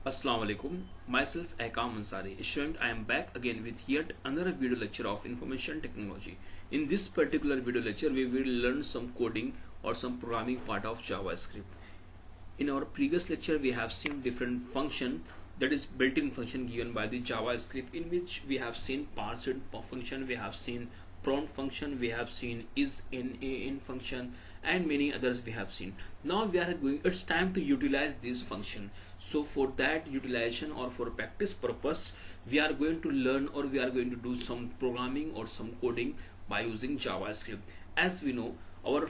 Assalamu alaikum. Myself Akam Ansari. Student, I am back again with yet another video lecture of information technology. In this particular video lecture, we will learn some coding or some programming part of JavaScript. In our previous lecture, we have seen different function, that is built-in function given by the JavaScript, in which we have seen parsed function, we have seen prompt function, we have seen is in function, and many others we have seen. Now it's time to utilize this function. So for that utilization or for practice purpose, we are going to learn or we are going to do some programming or some coding by using JavaScript. As we know, our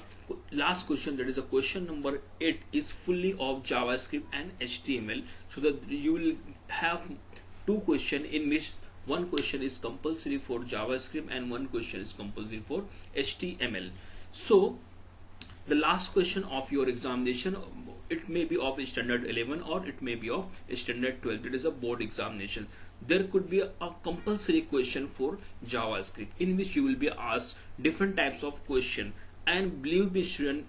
last question, that is a question number 8, is fully of JavaScript and HTML. So that you will have two questions, in which one question is compulsory for JavaScript and one question is compulsory for HTML. So the last question of your examination, it may be of standard 11 or it may be of standard 12. It is a board examination. There could be a compulsory question for JavaScript, in which you will be asked different types of question, and believe me student,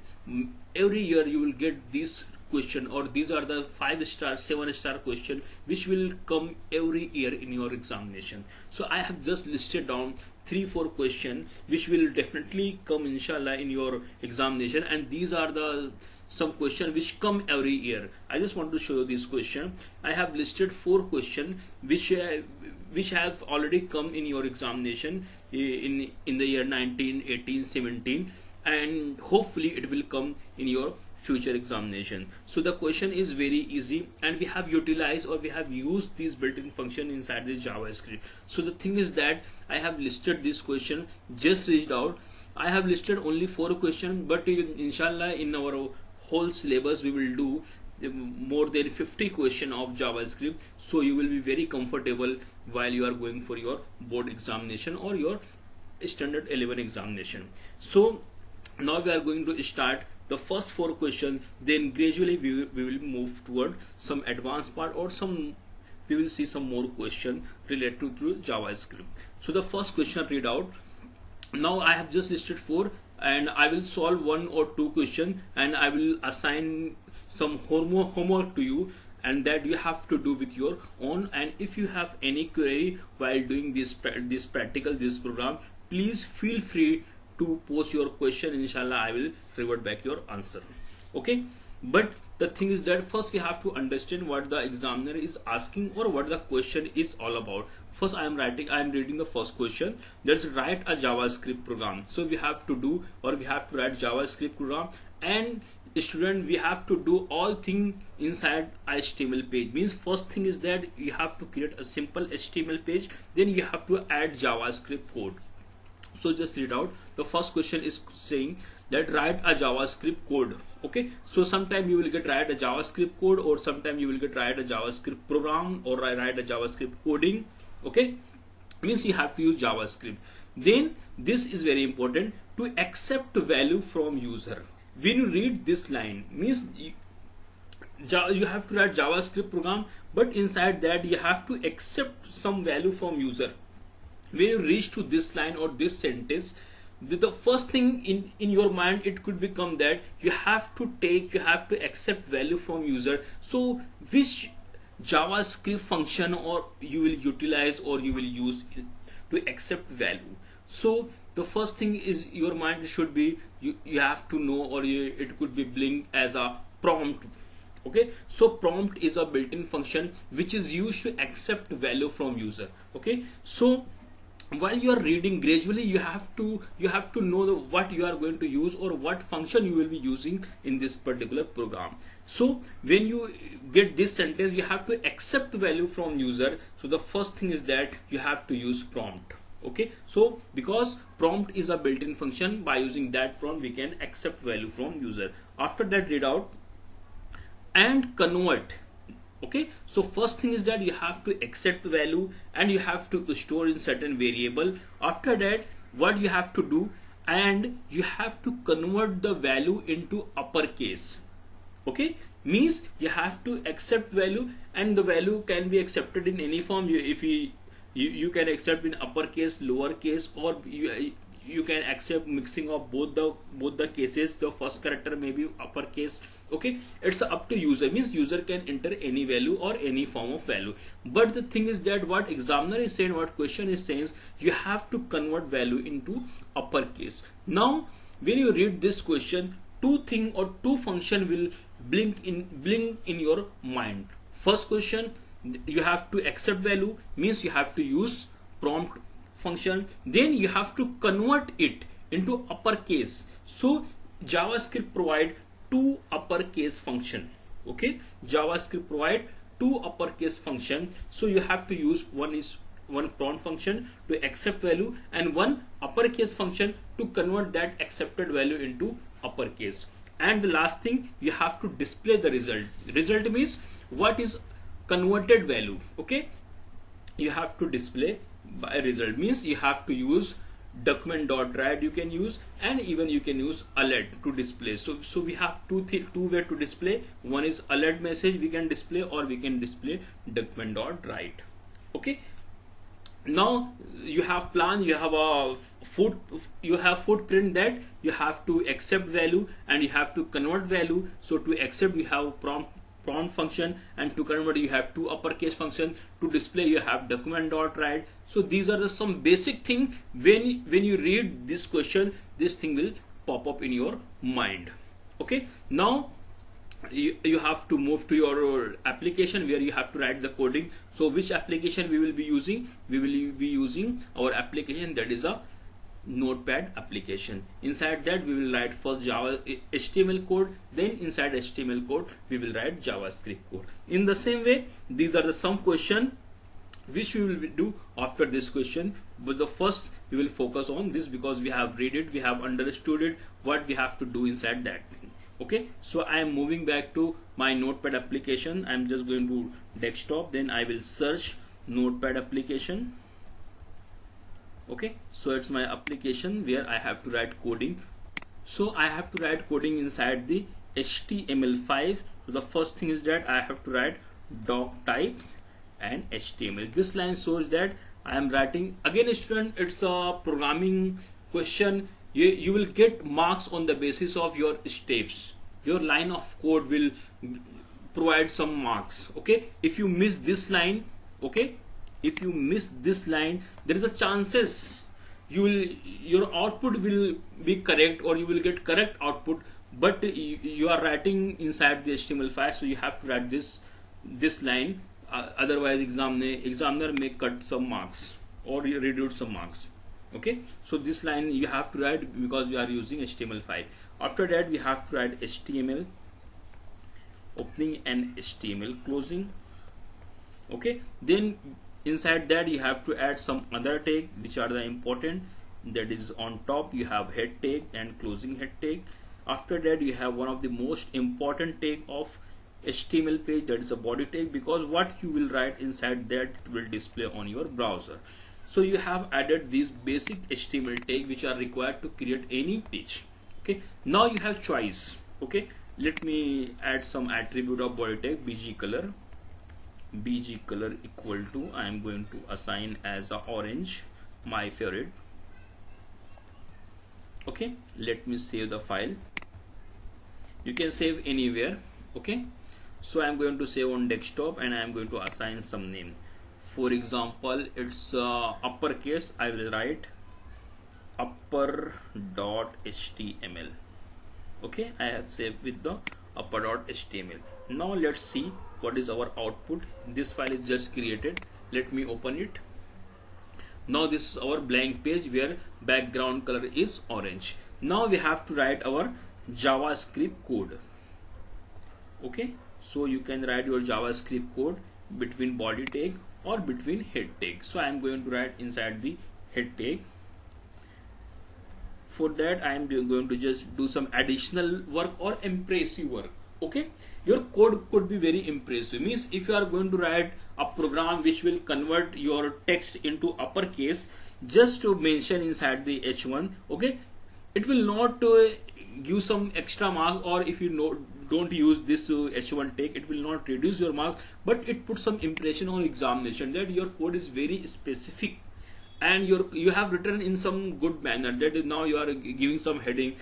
every year you will get this question, or these are the 5-star 7-star question which will come every year in your examination. So I have just listed down 3-4 questions which will definitely come inshallah in your examination, and these are the some questions which come every year. I just want to show you this question. I have listed 4 questions which have already come in your examination in the year 19, 18, 17, and hopefully it will come in your future examination. So the question is very easy, and we have utilized or we have used this built-in function inside this JavaScript. So the thing is that I have listed this question, just read out. I have listed only 4 questions, but inshallah in our whole syllabus we will do more than 50 questions of JavaScript, so you will be very comfortable while you are going for your board examination or your standard 11 examination. So now we are going to start the first 4 questions, then gradually we will move toward some advanced part, or we will see some more questions related to JavaScript. So the first question, read out. Now I have just listed 4, and I will solve 1 or 2 questions, and I will assign some homework to you, and that you have to do with your own. And if you have any query while doing this program, please feel free to post your question. Inshallah I will revert back your answer. Okay, but the thing is that first we have to understand what the examiner is asking or what the question is all about. First I am reading the first question, that's write a JavaScript program. So we have to do, or we have to write JavaScript program, and student, we have to do all thing inside HTML page. Means first thing is that you have to create a simple HTML page, then you have to add JavaScript code. So just read out. The first question is saying that write a JavaScript code. Okay, so sometime you will get write a JavaScript code, or sometime you will get write a JavaScript program, or write a JavaScript coding. Okay, means you have to use JavaScript. Then this is very important, to accept value from user. When you read this line, means you have to write JavaScript program, but inside that you have to accept some value from user. When you reach to this line or this sentence, the first thing in your mind, it could become that you have to accept value from user. So which JavaScript function or you will utilize or you will use to accept value? So the first thing is your mind should be, you have to know, or it could be linked as a prompt. Okay, so prompt is a built-in function which is used to accept value from user. Okay, so while you are reading, gradually you have to know what you are going to use or what function you will be using in this particular program. So when you get this sentence, you have to accept value from user. So the first thing is that you have to use prompt. Okay, so because prompt is a built-in function, by using that prompt we can accept value from user. After that, read out and convert. Okay, so first thing is that you have to accept value and you have to store in certain variable. After that, what you have to do, and you have to convert the value into uppercase. Okay, means you have to accept value, and the value can be accepted in any form. You can accept in uppercase, lowercase, or you can accept mixing of both the cases. The first character may be uppercase. Okay, it's up to user, means user can enter any value or any form of value. But the thing is that what examiner is saying, what question is saying, you have to convert value into uppercase. Now when you read this question, two function will blink in your mind. First question, you have to accept value, means you have to use prompt function, then you have to convert it into uppercase. So JavaScript provide two uppercase function. Okay, JavaScript provide two uppercase function, so you have to use one prompt function to accept value and one uppercase function to convert that accepted value into uppercase. And the last thing, you have to display the result. Result means what is converted value. Okay, you have to display by result, means you have to use document.write you can use, and even you can use alert to display. So we have two way to display. One is alert message we can display, or we can display document.write. Okay, now you have plan, you have a footprint that you have to accept value and you have to convert value. So to accept you have prompt function, and to convert you have two uppercase function, to display you have document.write. So these are the some basic thing. When you read this question, this thing will pop up in your mind. Okay, now you have to move to your application where you have to write the coding. So which application we will be using? We will be using our application that is a Notepad application. Inside that we will write first Java HTML code, then inside HTML code we will write JavaScript code. In the same way, these are the some question which we will do after this question, but the first we will focus on this because we have read it, we have understood it, what we have to do inside that thing. Okay, so I am moving back to my Notepad application. I am just going to desktop, then I will search Notepad application. Okay, so it's my application where I have to write coding. So I have to write coding inside the HTML5. So the first thing is that I have to write doc type and HTML. This line shows that I am writing. Again, student, it's a programming question. You will get marks on the basis of your steps. Your line of code will provide some marks. Okay, if you miss this line, okay, if you miss this line, there is a chances your output will be correct, or you will get correct output, but you are writing inside the HTML5, so you have to write this line. Otherwise examiner may cut some marks or reduce some marks. Okay, so this line you have to write because we are using HTML5. After that we have to write HTML opening and HTML closing. Okay, then inside that you have to add some other tag which are the important. That is, on top you have head tag and closing head tag. After that you have one of the most important tag of HTML page, that is a body tag, because what you will write inside that will display on your browser. So you have added these basic HTML tag which are required to create any page. Okay, now you have choice. Okay, let me add some attribute of body tag. BG color equal to, I am going to assign as a orange, my favorite. Okay, let me save the file. You can save anywhere. Okay, so I am going to save on desktop and I am going to assign some name. For example, it's uppercase. I will write upper.html. Okay, I have saved with the upper.html. Now let's see what is our output. This file is just created. Let me open it. Now this is our blank page where background color is orange. Now we have to write our JavaScript code. Okay, so you can write your JavaScript code between body tag or between head tag. So I am going to write inside the head tag. For that I am going to just do some additional work or impressive work. Okay, your code could be very impressive. Means if you are going to write a program which will convert your text into uppercase, just to mention inside the H1. Okay, it will not give some extra mark, or if you don't use this H1 tag, it will not reduce your mark, but it puts some impression on examination that your code is very specific and you have written in some good manner, that is now you are giving some heading,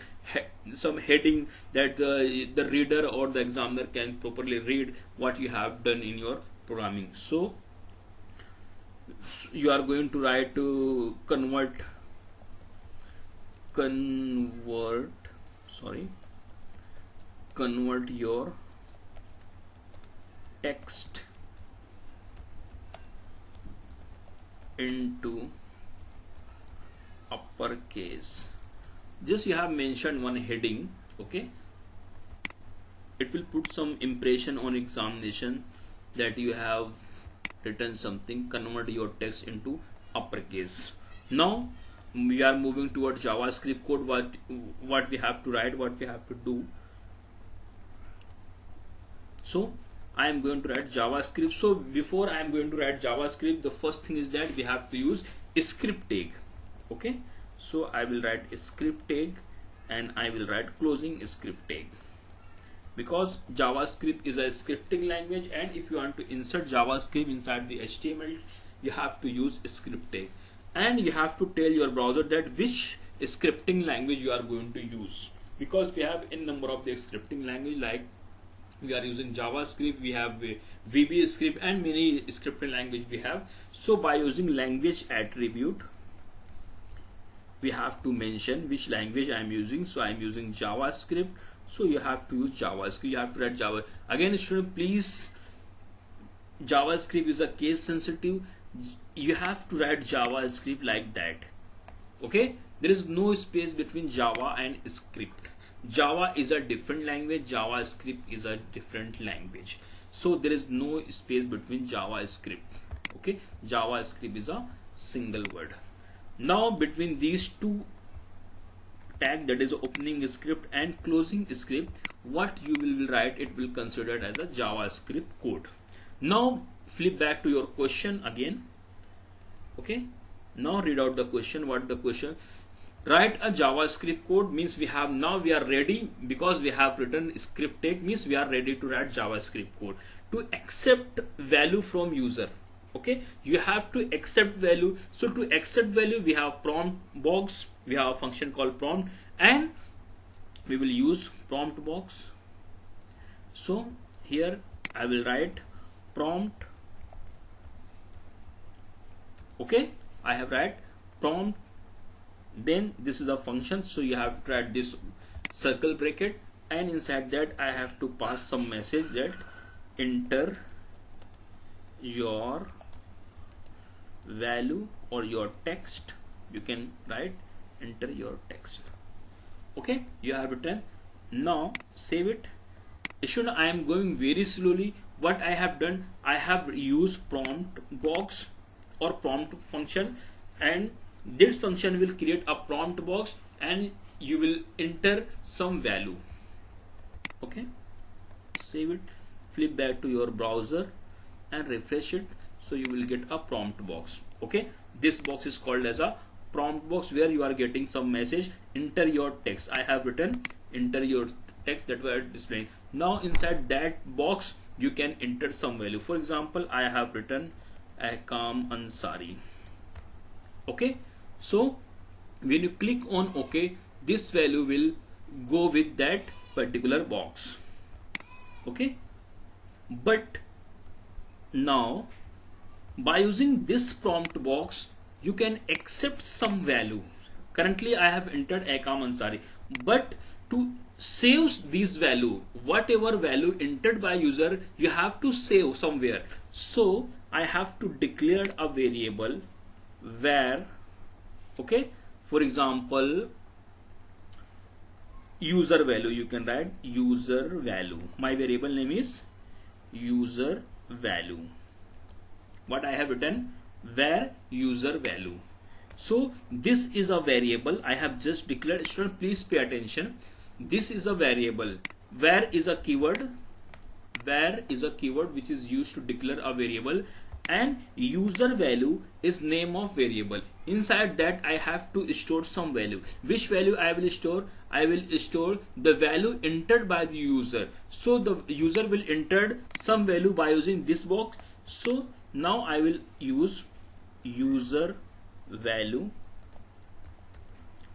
some heading that the reader or the examiner can properly read what you have done in your programming. So you are going to write to convert your text into uppercase. Just you have mentioned one heading, okay, it will put some impression on examination that you have written something, convert your text into uppercase. Now we are moving towards JavaScript code. What we have to write, what we have to do. So I am going to write JavaScript. So before I am going to write JavaScript, the first thing is that we have to use a script tag. Okay, so I will write a script tag and I will write closing script tag, because JavaScript is a scripting language, and if you want to insert JavaScript inside the HTML, you have to use a script tag, and you have to tell your browser that which scripting language you are going to use, because we have a number of the scripting language, like we are using JavaScript, we have VB script and many scripting language we have. So by using language attribute, we have to mention which language I am using. So I am using JavaScript, so you have to use JavaScript, you have to write Java. Again student, please, JavaScript is a case sensitive, you have to write JavaScript like that. Okay, there is no space between Java and script. Java is a different language, JavaScript is a different language, so there is no space between JavaScript. Okay, JavaScript is a single word. Now between these two tag, that is opening script and closing script, what you will write, it will considered as a JavaScript code. Now flip back to your question again. Okay, now read out the question. What the question? Write a JavaScript code, means we are ready, because we have written script tag, means we are ready to write JavaScript code to accept value from user. Okay, you have to accept value. So to accept value, we have prompt box, we have a function called prompt, and we will use prompt box. So here I will write prompt. Okay, I have write prompt, then this is a function, so you have to write this circle bracket, and inside that I have to pass some message that enter your value or your text. You can write enter your text. Okay, you have written. Now save it. Should I am going very slowly. What I have done, I have used prompt box or prompt function, and this function will create a prompt box and you will enter some value. Okay, save it, flip back to your browser and refresh it, so you will get a prompt box. Okay, this box is called as a prompt box, where you are getting some message, enter your text. I have written enter your text, that were displaying. Now inside that box you can enter some value. For example, I have written Akam Ansari. Okay, so when you click on OK, this value will go with that particular box. Okay, but now by using this prompt box, you can accept some value. Currently I have entered Akam Ansari, but to save this value, whatever value entered by user, you have to save somewhere. So I have to declare a variable where, okay, for example, user value, you can write user value. My variable name is user value. What I have written, where user value. So this is a variable I have just declared. Student, please pay attention. This is a variable. Where is a keyword. Where is a keyword which is used to declare a variable, and user value is name of variable. Inside that I have to store some value. Which value I will store? I will store the value entered by the user. So the user will enter some value by using this box. So now I will use user value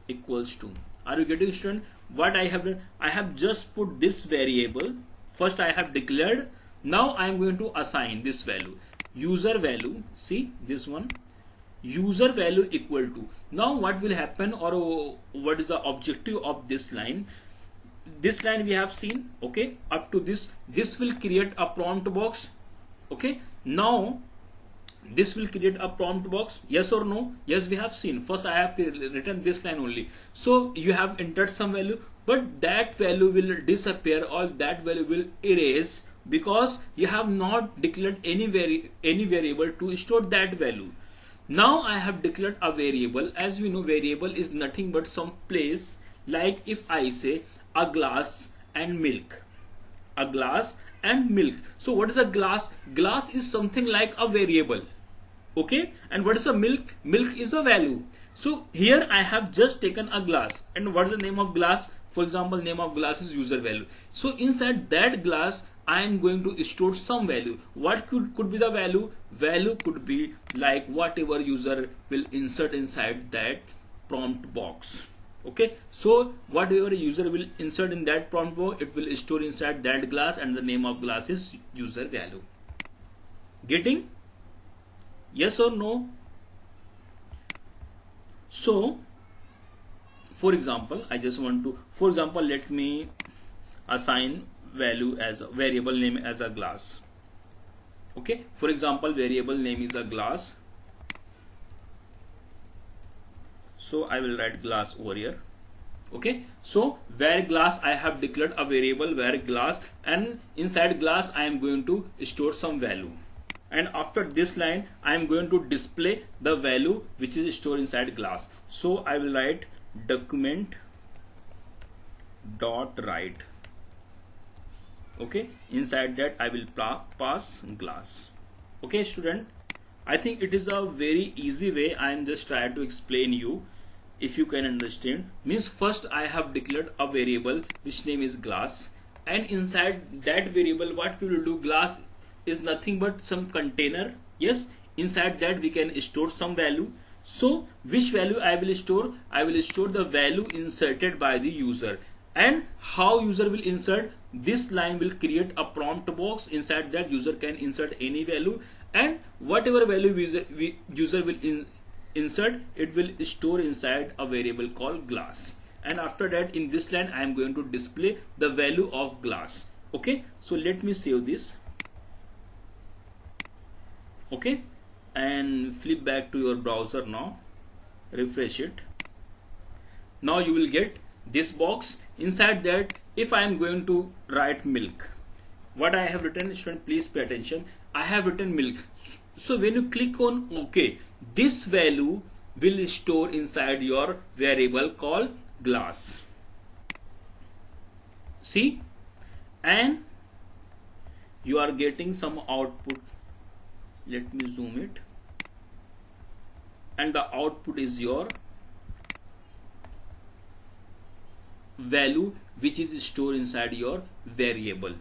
equals to. Are you getting, student? What I have done, I have just put this variable. First I have declared. Now I am going to assign this value, user value. See this one, user value equal to. Now what will happen, or what is the objective of this line? This line we have seen, okay, up to this will create a prompt box. Okay, now this will create a prompt box, yes or no? Yes, we have seen. First I have written this line only. So you have entered some value, but that value will disappear, or that value will erase, because you have not declared any variable to store that value. Now I have declared a variable. As we know, variable is nothing but some place. Like if I say a glass and milk, a glass and milk. So what is a glass? Glass is something like a variable. Okay, and what is a milk? Milk is a value. So here I have just taken a glass, and what is the name of glass? For example, name of glass is user value. So inside that glass I am going to store some value. What could be the value? Value could be like whatever user will insert inside that prompt box. Okay, so whatever user will insert in that prompt box, it will store inside that glass, and the name of glass is user value. Getting? Yes or no? So for example, I just want to, for example, let me assign value as a variable name as a glass. Okay, for example, variable name is a glass. So I will write glass over here. Okay, so where glass, I have declared a variable where glass, and inside glass I am going to store some value. And after this line I am going to display the value which is stored inside glass. So I will write document dot write. Okay, inside that I will pass glass. Okay student, I think it is a very easy way. I am just trying to explain you, if you can understand. Means first I have declared a variable which name is glass, and inside that variable what we will do, glass is nothing but some container. Yes, inside that we can store some value. So which value I will store? I will store the value inserted by the user. And how user will insert? This line will create a prompt box. Inside that user can insert any value, and whatever value user will insert, it will store inside a variable called glass. And after that, in this line I am going to display the value of glass. Okay, so let me save this. Okay, and flip back to your browser now, refresh it. Now you will get this box. Inside that, if I am going to write milk, what I have written, student, please pay attention. I have written milk. So when you click on OK, this value will store inside your variable called glass. See, and you are getting some output. Let me zoom it, and the output is your value which is stored inside your variable.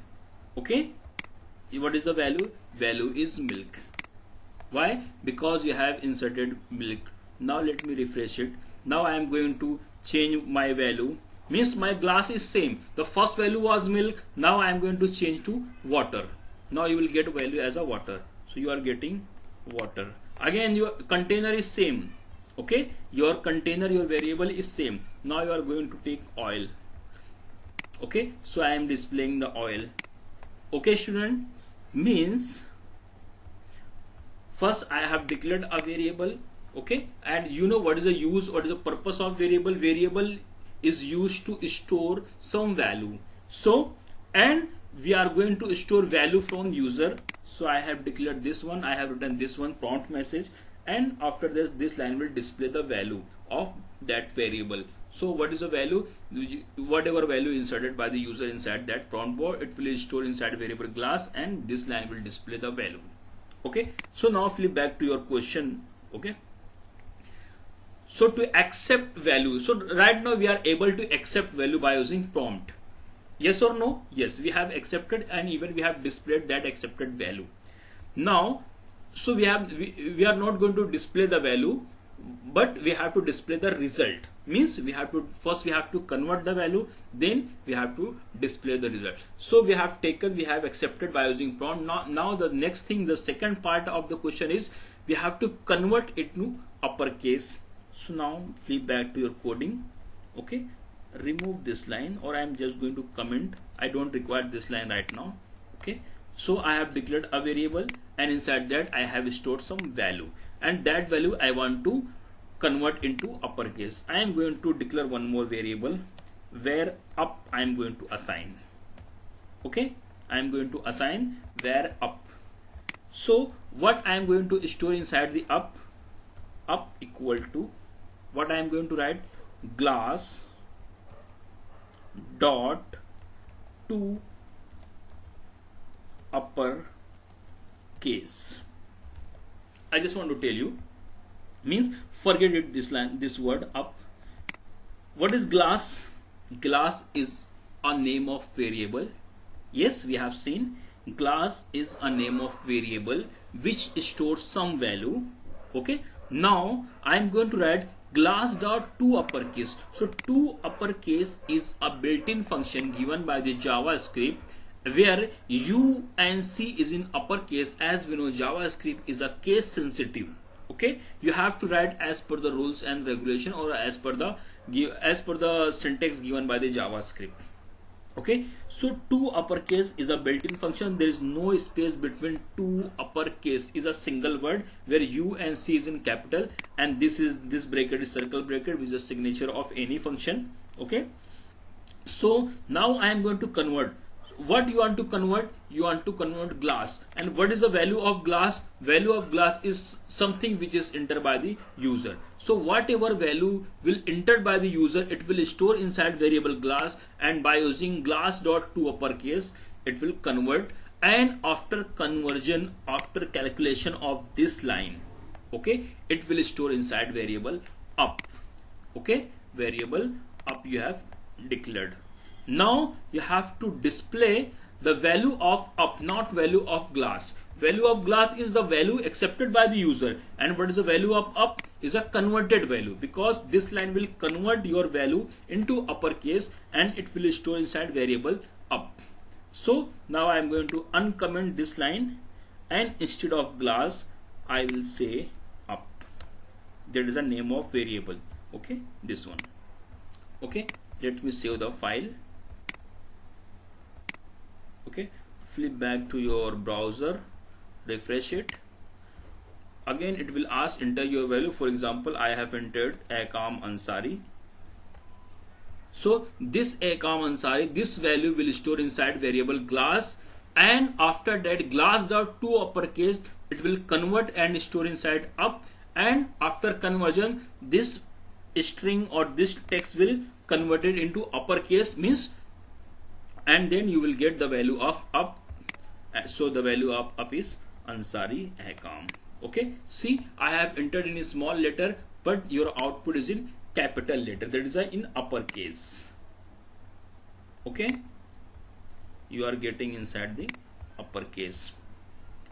Okay, what is the value? Value is milk. Why? Because you have inserted milk. Now let me refresh it. Now I am going to change my value. Means my glass is same. The first value was milk. Now I am going to change to water. Now you will get value as a water. So you are getting water. Again your container is same. Okay, your container, your variable is same. Now you are going to take oil. Okay, so I am displaying the oil. Okay student, means first I have declared a variable. Okay, and you know what is the use, what is the purpose of variable? Variable is used to store some value. So, and we are going to store value from user. So I have declared this one, I have written this one, prompt message, and after this line will display the value of that variable. So what is the value? Whatever value inserted by the user inside that prompt board, it will store inside variable glass, and this line will display the value. Okay, so now flip back to your question. Okay, so to accept value, so right now we are able to accept value by using prompt. Yes or no? Yes, we have accepted, and even we have displayed that accepted value. Now, so we are not going to display the value. but we have to display the result. Means we have to first convert the value, then we have to display the result. So we have accepted by using prompt. Now the next thing, the second part of the question is we have to convert it to uppercase. So now flip back to your coding. Okay, remove this line, or I am just going to comment. I don't require this line right now. Okay, so I have declared a variable, and inside that I have stored some value, and that value I want to convert into uppercase. I am going to declare one more variable where up I am going to assign. Okay, I am going to assign where up. So what I am going to store inside the up equal to, what I am going to write, glass dot to upper case. I just want to tell you, means forget it, this line, this word up. What is glass? Glass is a name of variable. Yes, we have seen glass is a name of variable which stores some value. Okay, now I am going to write glass dot to uppercase. So to uppercase is a built-in function given by the JavaScript where U and C is in uppercase. As we know, JavaScript is a case sensitive. Okay, you have to write as per the rules and regulation, or as per the syntax given by the JavaScript. Okay, so to uppercase is a built-in function. There is no space between to uppercase. Is a single word where U and C is in capital, and this bracket is circle bracket, which is a signature of any function. Okay, so now I am going to convert. What you want to convert? You want to convert glass. And what is the value of glass? Value of glass is something which is entered by the user. So whatever value will entered by the user, it will store inside variable glass, and by using glass dot to uppercase, it will convert. And after conversion, after calculation of this line, okay, it will store inside variable up. Okay, variable up you have declared. Now you have to display the value of up, not value of glass. Value of glass is the value accepted by the user, and what is the value of up is a converted value, because this line will convert your value into uppercase and it will store inside variable up. So now I am going to uncomment this line, and instead of glass I will say up. That is a name of variable. Okay, this one. Okay, let me save the file. Okay, flip back to your browser, refresh it. Again it will ask enter your value. For example, I have entered Akam Ansari. So this Akam Ansari, this value will store inside variable glass, and after that glass dot to uppercase, it will convert and store inside up, and after conversion this string or this text will convert it into uppercase, means, and then you will get the value of up. So the value of up is Ansari Akam. Okay, see, I have entered in a small letter, but your output is in capital letter, that is in uppercase. Okay, you are getting inside the uppercase.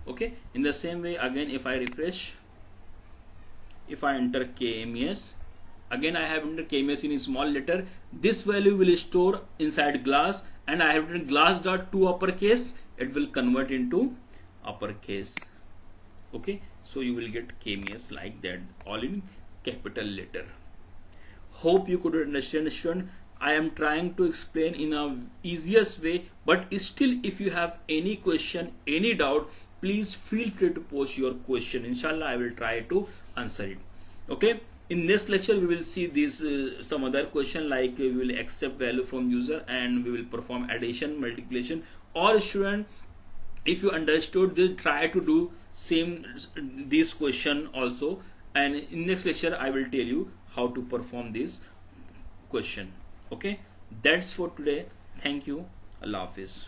Okay, in the same way, again if I refresh, if I enter KMS, again I have entered KMS in a small letter, this value will store inside glass, and I have written glass dot to uppercase, it will convert into uppercase. Okay, so you will get KMS like that, all in capital letter. Hope you could understand, student. I am trying to explain in a easiest way, but still if you have any question, any doubt, please feel free to post your question. Inshallah I will try to answer it. Okay, in next lecture we will see this some other question, like we will accept value from user and we will perform addition, multiplication. Or student, if you understood this, try to do same this question also, and in next lecture I will tell you how to perform this question. Okay, that's for today. Thank you. Allah Hafiz.